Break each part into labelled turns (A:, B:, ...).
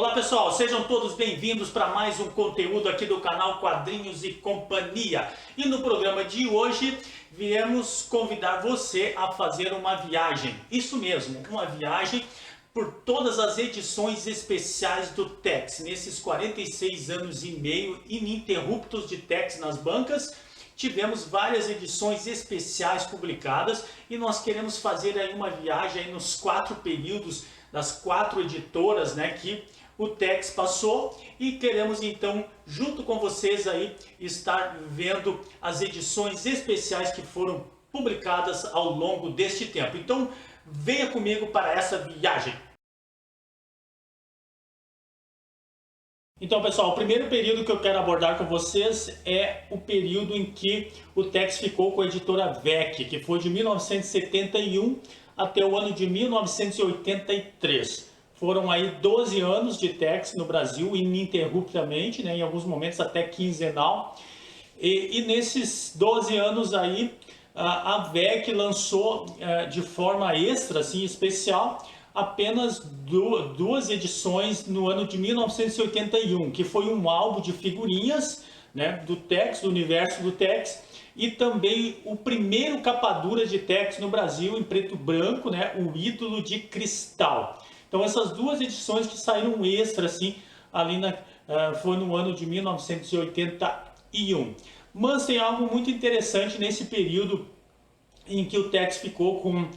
A: Olá pessoal, sejam todos bem-vindos para mais um conteúdo aqui do canal Quadrinhos e Companhia. E no programa de hoje viemos convidar você a fazer uma viagem. Isso mesmo, uma viagem por todas as edições especiais do Tex. Nesses 46 anos e meio ininterruptos de Tex nas bancas, tivemos várias edições especiais publicadas e nós queremos fazer aí uma viagem aí nos 4 períodos das 4 editoras, né, que o Tex passou, e queremos então, junto com vocês aí, estar vendo as edições especiais que foram publicadas ao longo deste tempo. Então, venha comigo para essa viagem. Então, pessoal, o primeiro período que eu quero abordar com vocês é o período em que o Tex ficou com a editora VEC, que foi de 1971 até o ano de 1983. Foram aí 12 anos de Tex no Brasil, ininterruptamente, né, em alguns momentos até quinzenal. E nesses 12 anos aí, a VEC lançou de forma extra, assim, especial, apenas duas edições no ano de 1981, que foi um álbum de figurinhas, né, do Tex, do universo do Tex, e também o primeiro capa dura de Tex no Brasil, em preto e branco, né, o Ídolo de Cristal. Então essas duas edições que saíram extra, assim, ali foi no ano de 1981. Mas tem algo muito interessante nesse período em que o Tex ficou com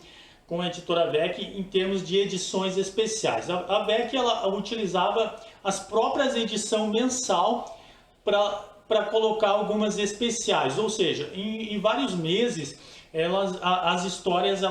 A: a editora VEC em termos de edições especiais. A VEC ela utilizava as próprias edições mensal para colocar algumas especiais, ou seja, em vários meses as histórias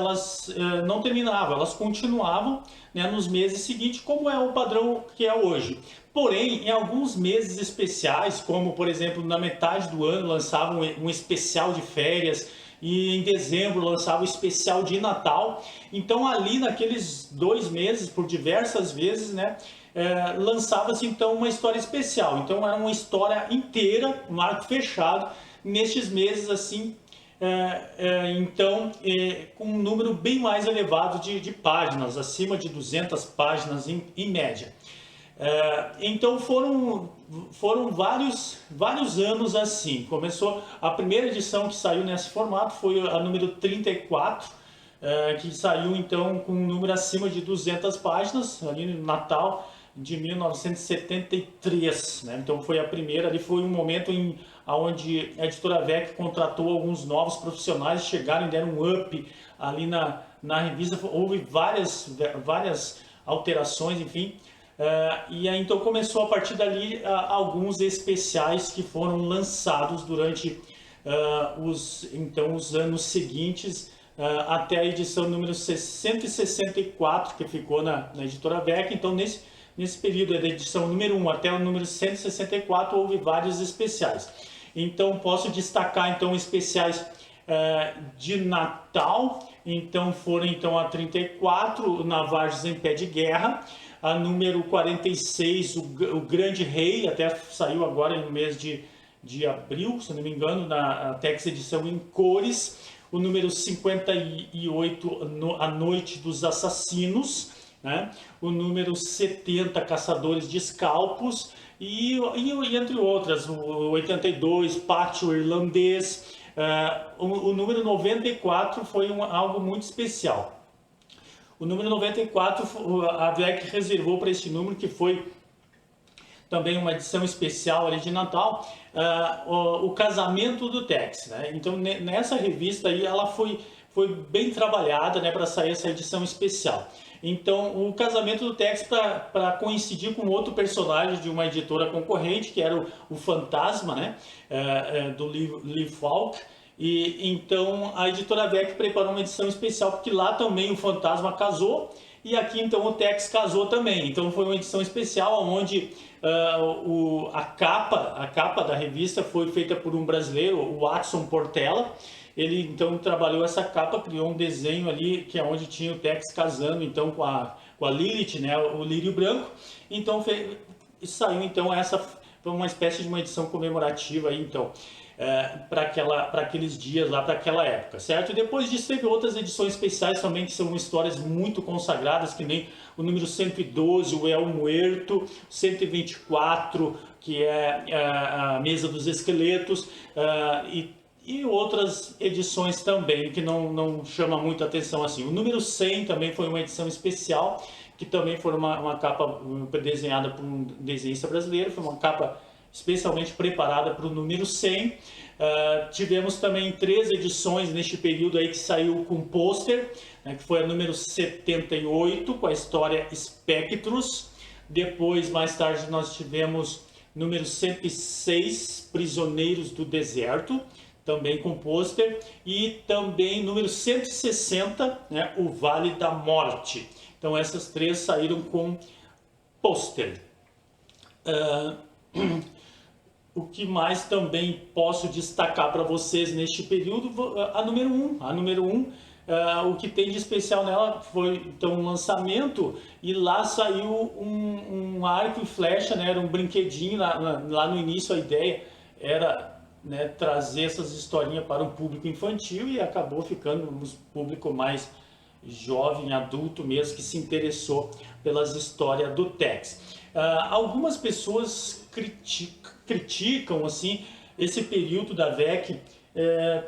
A: não terminavam, elas continuavam, né, nos meses seguintes, como é o padrão que é hoje. Porém, em alguns meses especiais, como por exemplo na metade do ano lançavam um especial de férias, e em dezembro lançava o especial de Natal. Então ali naqueles 2 meses, por diversas vezes, né, lançava-se então uma história especial. Então era uma história inteira, um arco fechado, nestes meses assim, com um número bem mais elevado de páginas, acima de 200 páginas em média. Então foram vários anos assim. Começou a primeira edição que saiu nesse formato, foi a número 34, que saiu então com um número acima de 200 páginas, ali no Natal de 1973, né? Então foi a primeira, ali foi um momento onde a editora VEC contratou alguns novos profissionais, chegaram e deram um up ali na revista. Houve várias alterações, enfim. E aí então começou a partir dali alguns especiais que foram lançados durante os anos seguintes, até a edição número 164, que ficou na editora VEC. Então nesse período da edição número 1 até o número 164 houve vários especiais. Então posso destacar então especiais de Natal. Então foram a 34, Navarros em Pé de Guerra, a número 46, o Grande Rei, até saiu agora no mês de abril, se não me engano, na Tex edição em cores. O número 58, A Noite dos Assassinos, né? O número 70, Caçadores de Escalpos, e entre outras, o 82, Pátio Irlandês. O número 94 foi algo muito especial. O número 94, a VEC reservou para esse número, que foi também uma edição especial ali de Natal, o Casamento do Tex, né? Então nessa revista aí ela foi bem trabalhada, né, para sair essa edição especial. Então o Casamento do Tex, para coincidir com outro personagem de uma editora concorrente, que era o Fantasma, né, do Lee Falk. E então a editora VEC preparou uma edição especial, porque lá também o Fantasma casou, e aqui então o Tex casou também. Então foi uma edição especial onde a capa da revista foi feita por um brasileiro, o Watson Portela. Ele então trabalhou essa capa, criou um desenho ali que é onde tinha o Tex casando então com a Lilith, né, o lírio branco. Então saiu então essa, foi uma espécie de uma edição comemorativa aí, então. para aqueles dias lá, para aquela época, certo? E depois disso teve outras edições especiais também, que são histórias muito consagradas, que nem o número 112, o El Muerto, 124, que é a Mesa dos Esqueletos, e outras edições também, que não chama muito atenção assim. O número 100 também foi uma edição especial, que também foi uma capa desenhada por um desenhista brasileiro, foi uma capa especialmente preparada para o número 100. Tivemos também 3 edições neste período aí que saiu com pôster, né, que foi a número 78, com a história Spectros. Depois, mais tarde, nós tivemos número 106, Prisioneiros do Deserto, também com pôster. E também número 160, né, O Vale da Morte. Então essas 3 saíram com pôster. O que mais também posso destacar para vocês neste período, a número 1. A número 1, o que tem de especial nela foi então um lançamento, e lá saiu um arco e flecha, né? Era um brinquedinho, lá no início a ideia era, né, trazer essas historinhas para um público infantil, e acabou ficando um público mais jovem, adulto mesmo, que se interessou pelas histórias do Tex. Algumas pessoas criticam assim esse período da VEC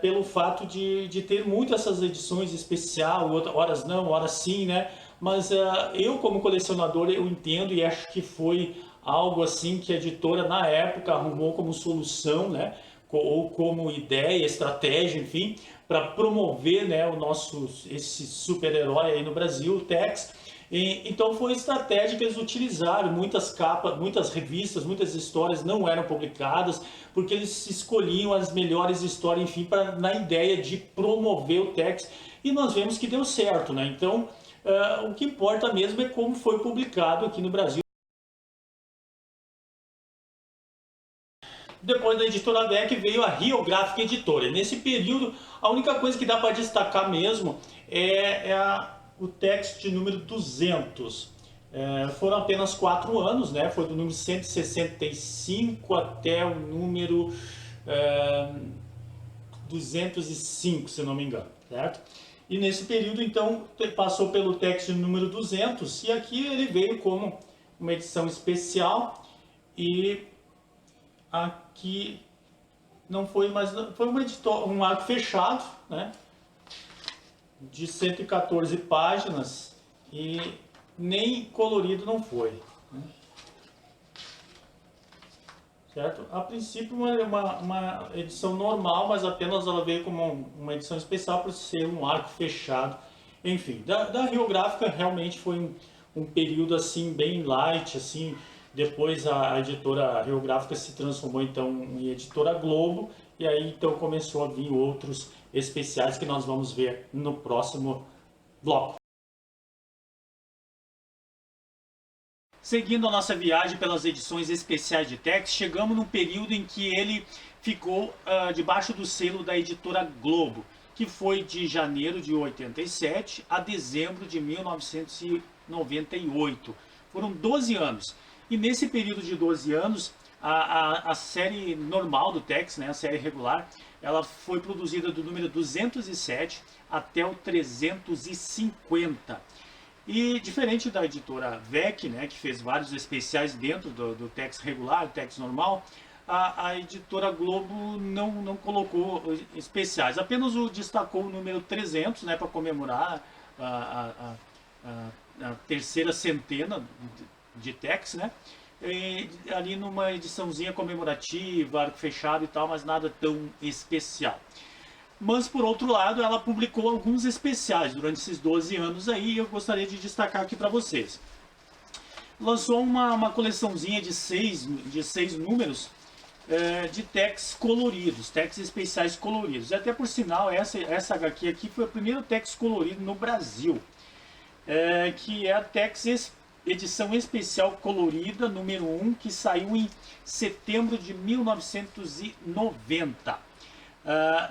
A: pelo fato de ter muito essas edições especiais, horas não, horas sim, né? Mas eu, como colecionador, eu entendo e acho que foi algo assim que a editora na época arrumou como solução, né? Ou como ideia, estratégia, enfim, para promover, né, esse super-herói aí no Brasil, o Tex. Então foi estratégia que eles utilizaram. Muitas capas, muitas revistas, muitas histórias não eram publicadas, porque eles escolhiam as melhores histórias, enfim, na ideia de promover o Tex, e nós vemos que deu certo, né? Então o que importa mesmo é como foi publicado aqui no Brasil. Depois da editora VEC veio a Rio Gráfica Editora. E nesse período, a única coisa que dá para destacar mesmo o Tex de número 200. Foram apenas 4 anos, né? Foi do número 165 até o número 205, se não me engano, certo? E nesse período, então, passou pelo Tex de número 200, e aqui ele veio como uma edição especial, e aqui não foi mais, foi um arco fechado, né, de 114 páginas, e nem colorido não foi, né? Certo? A princípio uma edição normal, mas apenas ela veio como uma edição especial por ser um arco fechado. Enfim, da Rio Gráfica realmente foi um período assim bem light, assim. Depois a editora Rio Gráfica se transformou então em editora Globo, e aí então começou a vir outros especiais que nós vamos ver no próximo bloco. Seguindo a nossa viagem pelas edições especiais de Tex, chegamos no período em que ele ficou debaixo do selo da editora Globo, que foi de janeiro de 87 a dezembro de 1998. Foram 12 anos. E nesse período de 12 anos, a série normal do Tex, né, a série regular, ela foi produzida do número 207 até o 350. E diferente da editora VEC, né, que fez vários especiais dentro do Tex regular, Tex normal, a editora Globo não colocou especiais, apenas destacou o número 300, né, para comemorar a terceira centena de Tex, né? E ali numa ediçãozinha comemorativa, arco fechado e tal, mas nada tão especial. Mas por outro lado, ela publicou alguns especiais durante esses 12 anos aí, e eu gostaria de destacar aqui para vocês. Lançou uma coleçãozinha de seis números de Tex coloridos, Tex especiais coloridos. E até por sinal, essa HQ aqui foi o primeiro Tex colorido no Brasil, que é a Tex edição especial colorida número 1, que saiu em setembro de 1990.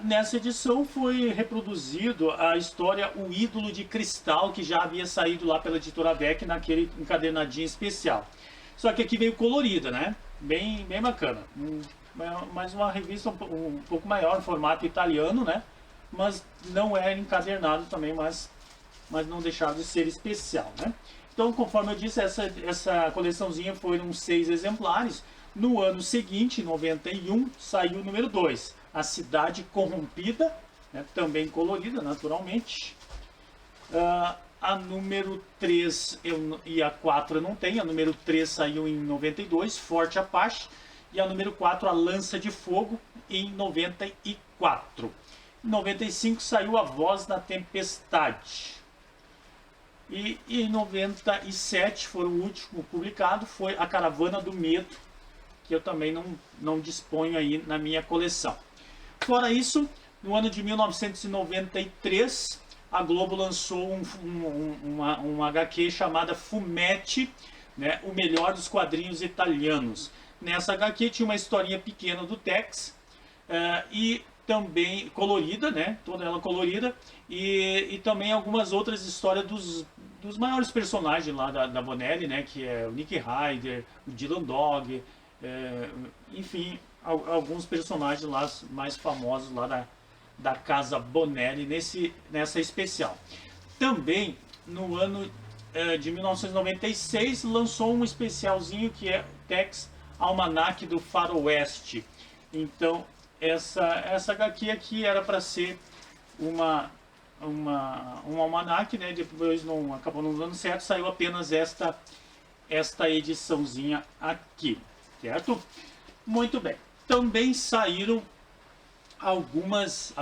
A: Nessa edição foi reproduzido a história O Ídolo de Cristal, que já havia saído lá pela editora VEC naquele encadernadinho especial. Só que aqui veio colorida, né? Bem bacana. mas uma revista um pouco maior, no formato italiano, né? Mas não é encadernado também, mas não deixava de ser especial, né? Então, conforme eu disse, essa coleçãozinha foram 6 exemplares. No ano seguinte, em 91, saiu o número 2, A Cidade Corrompida, né? Também colorida, naturalmente. A número 3 e a 4 eu não tenho. A número 3 saiu em 92, Forte Apache. E a número 4, A Lança de Fogo, em 94. Em 95 saiu A Voz na Tempestade. E em 97 foi o último publicado, foi A Caravana do Medo, que eu também não disponho aí na minha coleção. Fora isso, no ano de 1993, a Globo lançou uma HQ chamada Fumetti, né, o melhor dos quadrinhos italianos. Nessa HQ tinha uma historinha pequena do Tex, e também colorida, né, toda ela colorida, e também algumas outras histórias dos maiores personagens lá da Bonelli, né, que é o Nick Ryder, o Dylan Dog, enfim, alguns personagens lá mais famosos lá da casa Bonelli nessa especial. Também no ano de 1996 lançou um especialzinho que é Tex Almanac do Faroeste. Então essa HQ aqui era para ser um almanac, né? Depois acabou não dando certo, saiu apenas esta ediçãozinha aqui, certo? Muito bem. Também saíram algumas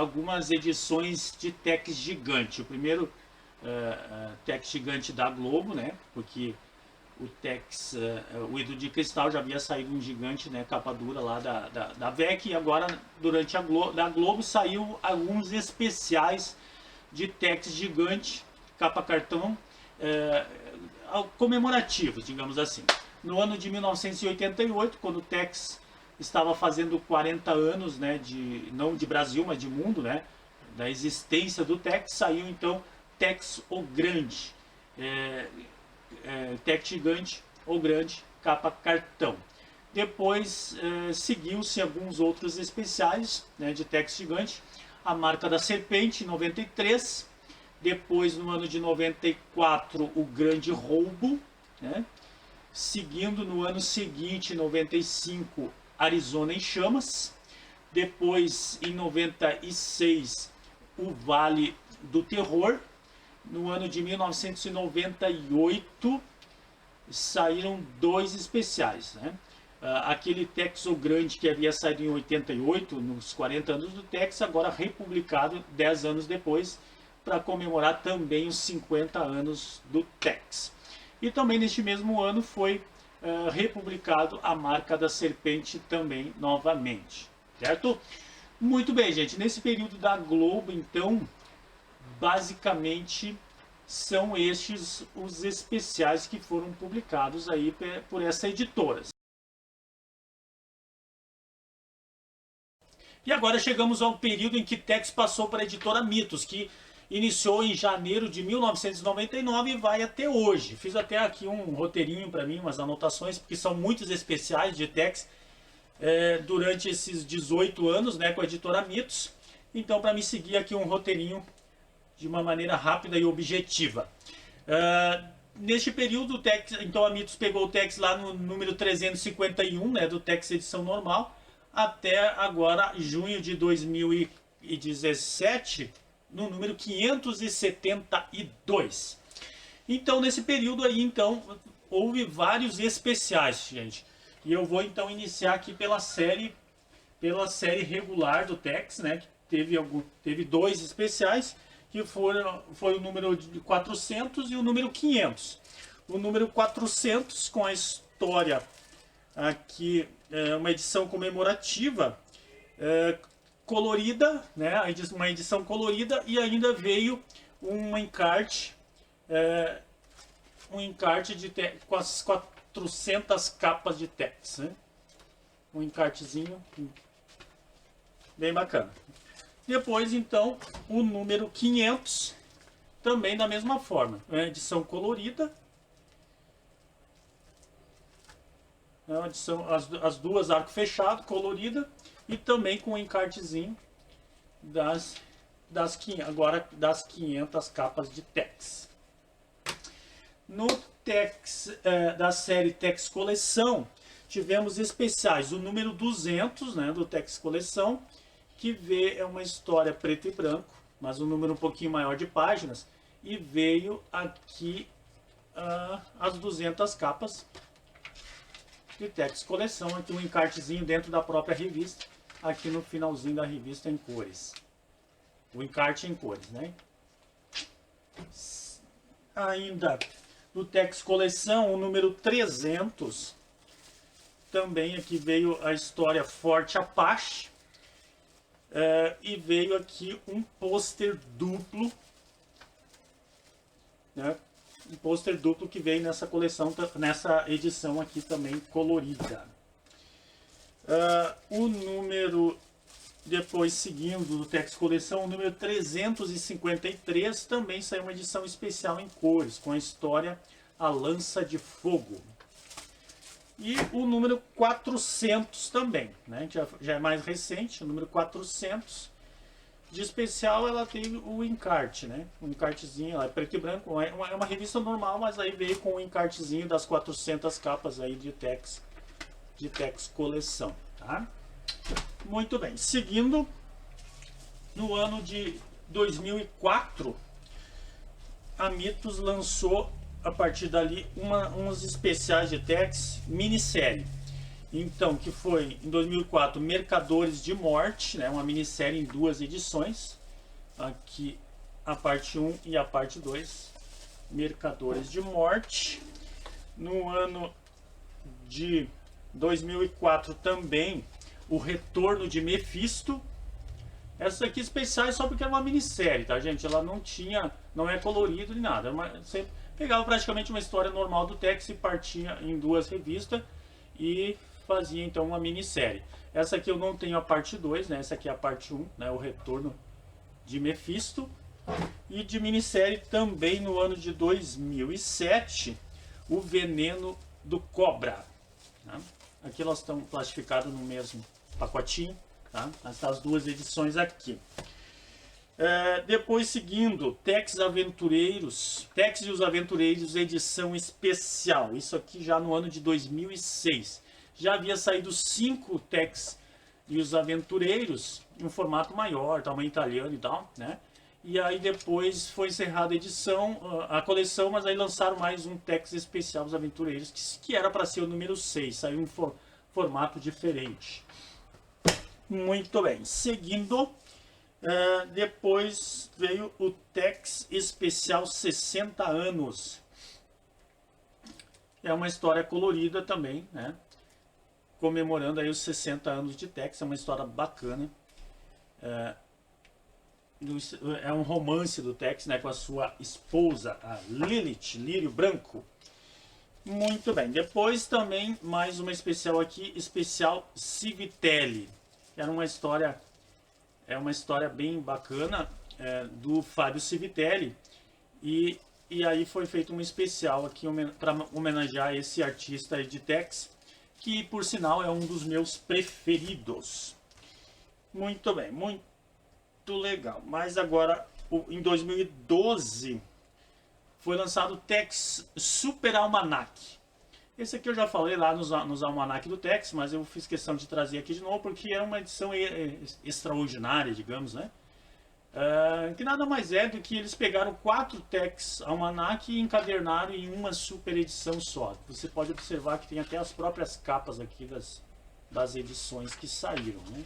A: edições de Tex Gigante. O primeiro Tex Gigante da Globo, né? Porque o Tex, o Edu de Cristal já havia saído um gigante, né, capa dura lá da VEC, e agora durante da Globo saiu alguns especiais de Tex Gigante, capa cartão, comemorativos, digamos assim. No ano de 1988, quando o Tex estava fazendo 40 anos, né, não de Brasil, mas de mundo, né, da existência do Tex, saiu então Tex o Grande. Tex Gigante ou Grande, capa cartão. Depois seguiu-se alguns outros especiais, né, de Tex Gigante, a Marca da Serpente, em 93, depois no ano de 94 o Grande Roubo, né, seguindo no ano seguinte, 95, Arizona em Chamas, depois em 96 o Vale do Terror. No ano de 1998 saíram 2 especiais, né? Aquele Tex o Grande que havia saído em 88, nos 40 anos do Tex, agora republicado 10 anos depois, para comemorar também os 50 anos do Tex. E também neste mesmo ano foi republicado a Marca da Serpente também novamente, certo? Muito bem, gente, nesse período da Globo, então, basicamente são estes os especiais que foram publicados aí por essa editora. E agora chegamos ao período em que Tex passou para a editora Mitos, que iniciou em janeiro de 1999 e vai até hoje. Fiz até aqui um roteirinho para mim, umas anotações, porque são muitos especiais de Tex durante esses 18 anos, né, com a editora Mitos. Então, para me seguir aqui um roteirinho de uma maneira rápida e objetiva. Neste período, o Tex, então a Mitos pegou o Tex lá no número 351, né, do Tex edição normal, até agora, junho de 2017, no número 572. Então, nesse período aí, então, houve vários especiais, gente. E eu vou, então, iniciar aqui pela série regular do Tex, né, que teve 2 especiais, que foi o número 400 e o número 500. O número 400, com a história aqui, uma edição comemorativa, colorida, né? Uma edição colorida, e ainda veio um encarte, com as 400 capas de Tex, né? Um encartezinho bem bacana. Depois, então, o número 500, também da mesma forma, edição colorida, É uma edição, as duas arco fechado, colorida, e também com o encartezinho das 500 capas de Tex. No Tex, da série Tex Coleção, tivemos especiais, o número 200, né, do Tex Coleção, que é uma história preto e branco, mas um número um pouquinho maior de páginas, e veio aqui as 200 capas de Tex Coleção, aqui um encartezinho dentro da própria revista, aqui no finalzinho da revista em cores. O encarte em cores, né? Ainda do Tex Coleção, o número 300, também aqui veio a história Forte Apache, e veio aqui um pôster duplo, né? Um pôster duplo que veio nessa coleção, nessa edição aqui também colorida. O número, depois seguindo do Tex Coleção, o número 353, também saiu uma edição especial em cores, com a história A Lança de Fogo. E o número 400 também, né? Já é mais recente, o número 400. De especial ela tem o encarte, né? Um encartezinho, ela é preto e branco, é uma revista normal, mas aí veio com o encartezinho das 400 capas aí de Tex Coleção, tá? Muito bem, seguindo, no ano de 2004, a Mitos lançou a partir dali uns especiais de Tex minissérie. Então, que foi em 2004 Mercadores de Morte, né, uma minissérie em 2 edições. Aqui a parte 1 e a parte 2, Mercadores de Morte. No ano de 2004 também o Retorno de Mephisto. Essa aqui especial só porque é uma minissérie, tá, gente? Ela não é colorido nem nada. Você pegava praticamente uma história normal do Tex e partia em 2 revistas e fazia então uma minissérie. Essa aqui eu não tenho a parte 2, né? Essa aqui é a parte 1, né? O Retorno de Mephisto. E de minissérie também no ano de 2007, O Veneno do Cobra. Tá? Aqui elas estão classificadas no mesmo pacotinho, tá? As 2 edições aqui. Depois seguindo, Tex e os Aventureiros edição especial. Isso aqui já no ano de 2006. Já havia saído 5 Tex e os Aventureiros em um formato maior, tamanho italiano e tal, né? E aí depois foi encerrada a edição, a coleção, mas aí lançaram mais um Tex especial dos Aventureiros, que era para ser o número 6, saiu em formato diferente. Muito bem, seguindo, depois veio o Tex especial 60 anos. É uma história colorida também, né? Comemorando aí os 60 anos de Tex, é uma história bacana. É um romance do Tex, né, com a sua esposa, a Lilith, Lírio Branco. Muito bem, depois também mais uma especial aqui, especial Civitelli. Era uma história, bem bacana, do Fábio Civitelli. E aí foi feito um especial aqui para homenagear esse artista de Tex, que por sinal é um dos meus preferidos. Muito bem, muito legal. Mas agora, em 2012, foi lançado o Tex Super Almanac. Esse aqui eu já falei lá nos Almanac do Tex, mas eu fiz questão de trazer aqui de novo, porque é uma edição extraordinária, digamos, né? Que nada mais é do que eles pegaram 4 Tex Almanac e encadernaram em uma super edição só. Você pode observar que tem até as próprias capas aqui das edições que saíram, né?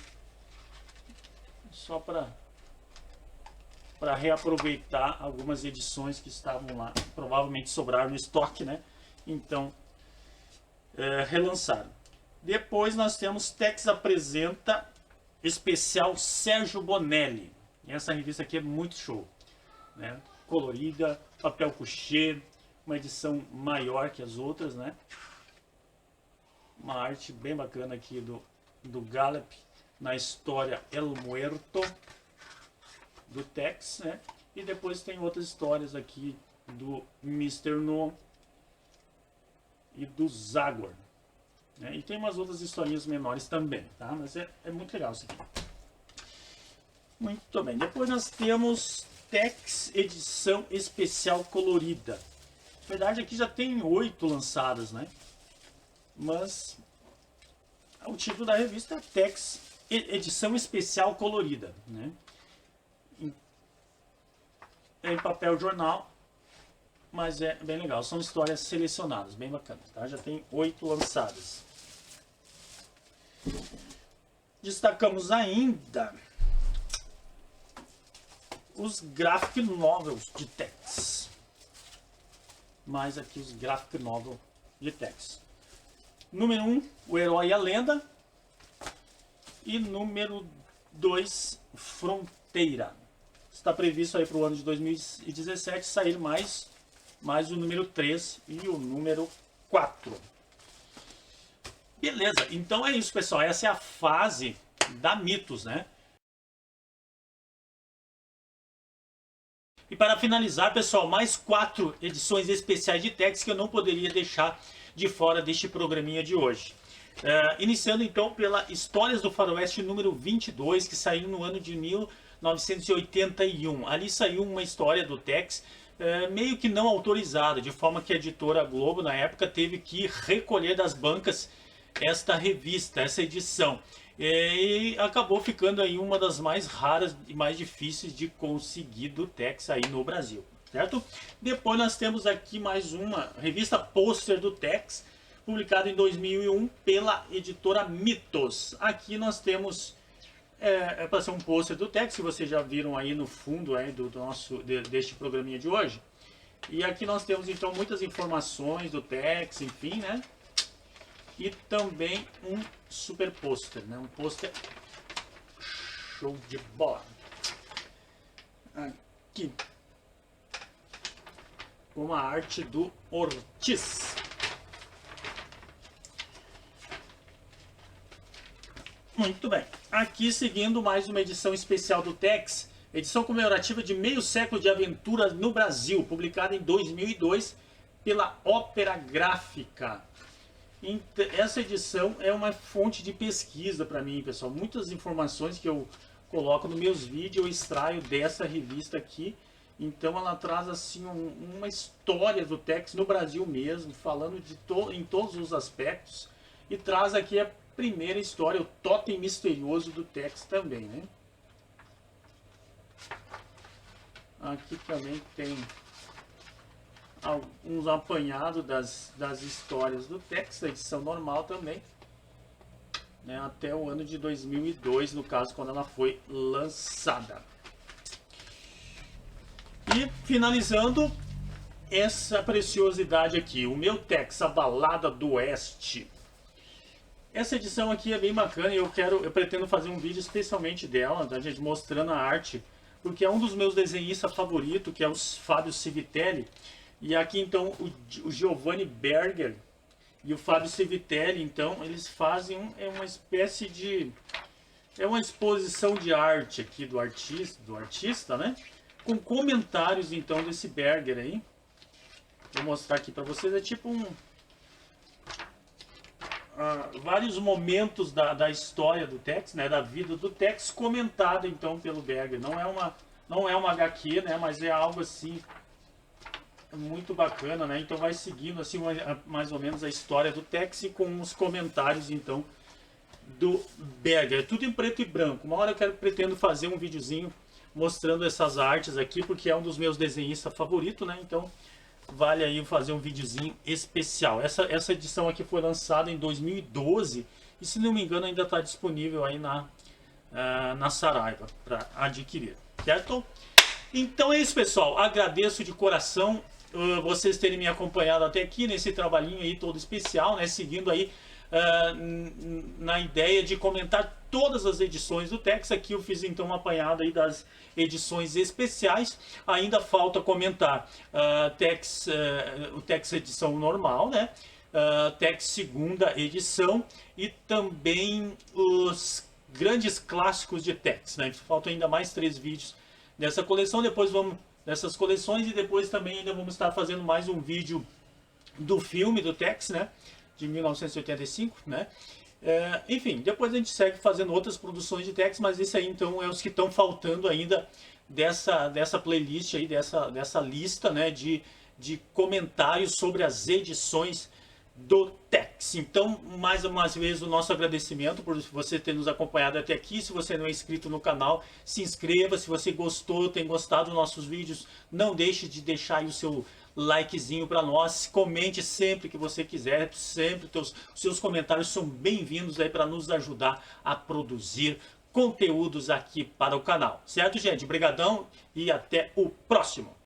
A: Só para reaproveitar algumas edições que estavam lá, provavelmente sobraram no estoque, né? Então, relançaram. Depois nós temos Tex Apresenta Especial Sérgio Bonelli. E essa revista aqui é muito show, né? Colorida, papel couché, uma edição maior que as outras, né? Uma arte bem bacana aqui do Gallup na história El Muerto do Tex, né? E depois tem outras histórias aqui do Mr. No e do Zagor. né? E tem umas outras historinhas menores também, tá? Mas é muito legal isso aqui. Muito bem, depois nós temos Tex edição especial colorida. Na verdade aqui já tem 8 lançadas, né? Mas o título da revista é Tex edição especial colorida, né? Em papel jornal, mas é bem legal. São histórias selecionadas, bem bacanas, tá? Já tem 8 lançadas. Destacamos ainda os graphic novels de Tex. Mais aqui os graphic novels de Tex. Número 1, O Herói e a Lenda. E número 2, Fronteira. Está previsto aí para o ano de 2017 sair mais o número 3 e o número 4. Beleza, então é isso, pessoal. Essa é a fase da Mitos, né? E para finalizar, pessoal, mais 4 edições especiais de Tex que eu não poderia deixar de fora deste programinha de hoje. Iniciando então pela Histórias do Faroeste número 22, que saiu no ano de 1981. Ali saiu uma história do Tex meio que não autorizada, de forma que a editora Globo na época teve que recolher das bancas esta revista, essa edição. E acabou ficando aí uma das mais raras e mais difíceis de conseguir do Tex aí no Brasil, certo? Depois nós temos aqui mais uma revista pôster do Tex, publicada em 2001 pela editora Mitos. Aqui nós temos para ser um pôster do Tex, que vocês já viram aí no fundo deste programinha de hoje. E aqui nós temos então muitas informações do Tex, enfim, né? E também um super pôster, né? Um pôster show de bola. Aqui, uma arte do Ortiz. Muito bem. Aqui seguindo mais uma edição especial do Tex, edição comemorativa de meio século de aventuras no Brasil, publicada em 2002 pela Ópera Gráfica. Essa edição é uma fonte de pesquisa para mim, pessoal. Muitas informações que eu coloco nos meus vídeos eu extraio dessa revista aqui. Então ela traz assim uma história do Tex no Brasil mesmo, falando em todos os aspectos. E traz aqui a primeira história, o Totem Misterioso do Tex também, né? Aqui também tem alguns apanhados das histórias do Tex, a edição normal também, né, até o ano de 2002, no caso, quando ela foi lançada. E finalizando essa preciosidade aqui, o meu Tex, a Balada do Oeste. Essa edição aqui é bem bacana e eu pretendo fazer um vídeo especialmente dela, da gente mostrando a arte, porque é um dos meus desenhistas favoritos, que é o Fábio Civitelli. E aqui então o Giovanni Berger e o Fábio Civitelli, então eles fazem uma espécie de uma exposição de arte aqui do artista, né? Com comentários então desse Berger aí. Vou mostrar aqui para vocês, é tipo vários momentos da história do Tex, né? Da vida do Tex comentado então pelo Berger. Não é uma HQ, né? Mas é algo assim muito bacana, né? Então vai seguindo assim mais ou menos a história do Tex e com os comentários então do Berger, tudo em preto e branco. Uma hora eu pretendo fazer um videozinho mostrando essas artes aqui, porque é um dos meus desenhistas favoritos, né? Então vale aí fazer um videozinho especial. Essa edição aqui foi lançada em 2012 e, se não me engano, ainda está disponível aí na Saraiva para adquirir, certo? Então é isso, pessoal. Agradeço de coração vocês terem me acompanhado até aqui nesse trabalhinho aí todo especial, né? Seguindo aí na ideia de comentar todas as edições do Tex. Aqui eu fiz então uma apanhada aí das edições especiais. Ainda falta comentar o Tex edição normal, né? Tex segunda edição e também os grandes clássicos de Tex, né? Faltam ainda mais 3 vídeos dessa coleção. Depois vamos dessas coleções e depois também ainda vamos estar fazendo mais um vídeo do filme do Tex, né? de 1985, né? Enfim, depois a gente segue fazendo outras produções de techs, mas esse aí então é os que estão faltando ainda dessa playlist aí, dessa lista, né, de comentários sobre as edições do Tex. Então, mais uma vez, o nosso agradecimento por você ter nos acompanhado até aqui. Se você não é inscrito no canal, se inscreva. Se você gostou, tem gostado dos nossos vídeos, não deixe de deixar aí o seu likezinho para nós. Comente sempre que você quiser, sempre os seus comentários são bem-vindos aí para nos ajudar a produzir conteúdos aqui para o canal. Certo, gente? Obrigadão e até o próximo.